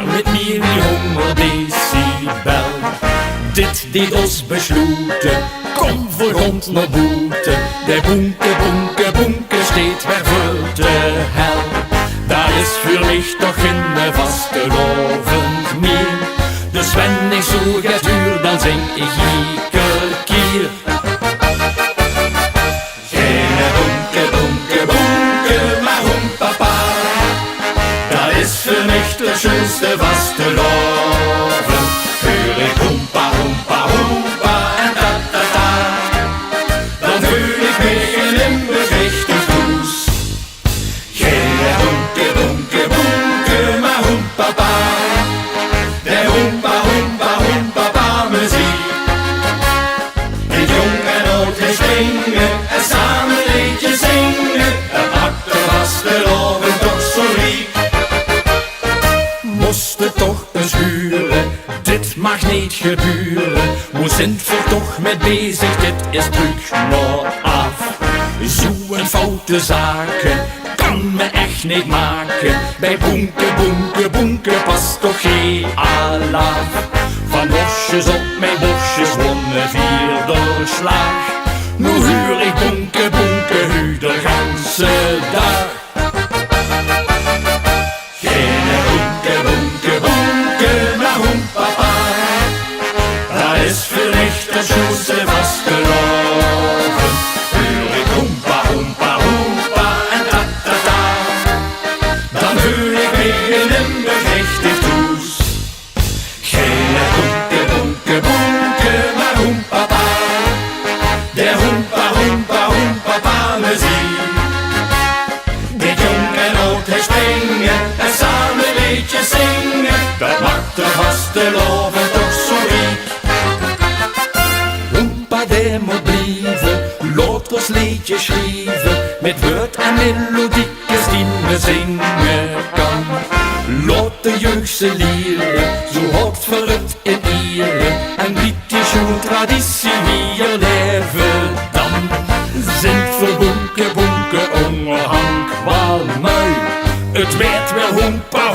maar met meer wie 100 decibel. Dit deed ons besloten, kom voor grond naar boete. De boenke, boenke, boenke steeds weer voor de hel. Dat is voor mij toch geen vastelovend meer. Dus wenn ik zo gaat huur, dan zing ik ieder keer. Geen boenke, boenke, boenke, maar hoempapa. Dat is voor mij de schönste vasteloven. Voor ik hoempa, hoempa, hoempa en ta-ta-ta. Dan voel ik mij in berichtig toes. Geen boenke, boenke, boenke, maar hoempapa. De hoempa, hoempa, hoempapa muziek. De jong en oud gaan springen en samen liedjes zingen. Dat maakt de vasteloven toch zo riek. Moest het toch eens huren, dit mag niet gebeuren. Hoe zijn we toch mee bezig, dit is terug nog af. Zo'n foute zaken kan me echt niet maken. Bij boenke, boenke, boenke past toch geen alaf. Van bosjes op mijn bosjes wonnen 4 doorslag. Nu huur ik boenke, boenke, huur de ganse dag. Geen boenke, boenke, boenke, maar hoempapa. Dat is verlicht de schoenste vasteloven. Huur ik hoempa, hoempa, hoempa en ta-ta-ta. Dan huur ik weer in berichtig toes. Geen boenke, boenke, boenke, maar hoempapa. De hoempa, hoempa, hoempapa muziek. De jong en oud gaan springen en samen liedjes zingen. Dat maakt de vasteloven toch zo riek. Hoempa, die moet blijven, laat ons liedjes schrijven. Met woord en melodiekjes die me zingen kan. Laat de jeugd ze leren, zo hard verrukt in ere. En biedt die schoon traditie weer leven dan. Zint voor boenke, boenke, ongehank wel mooi. Het werd wel hoempa,